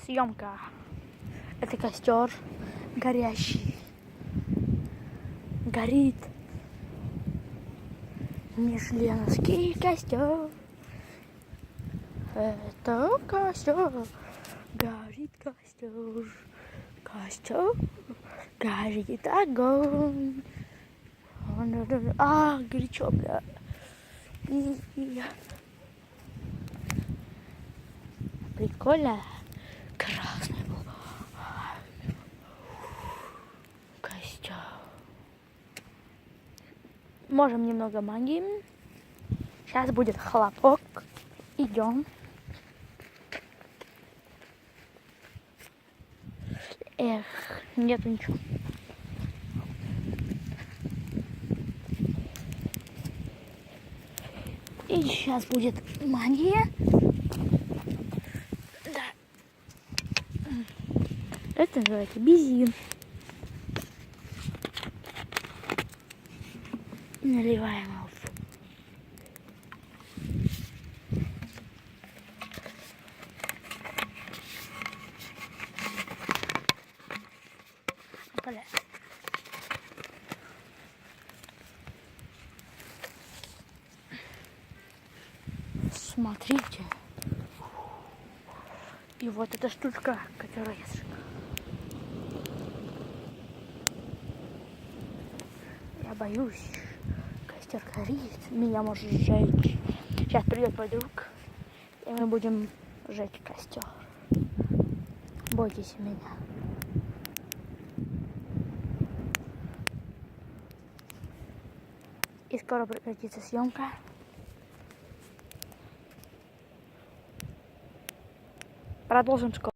Съемка. Это костер горящий. Горит. Мишленовский костер. Это костер. Горит костер. Костер. Горит огонь. Горячо, бля. Прикольно. Красный был. Костер. Можем немного магии. Сейчас будет хлопок. Идем. Эх, нету ничего. И сейчас будет магия. Да. Это называется бензин. Наливаем его. Смотрите. И вот эта штучка, которую я сжигаю. Я боюсь. Костер горит. Меня может сжечь. Сейчас придет мой друг. И мы будем сжечь костер. Бойтесь меня. И скоро прекратится съемка. Продолжим скоро.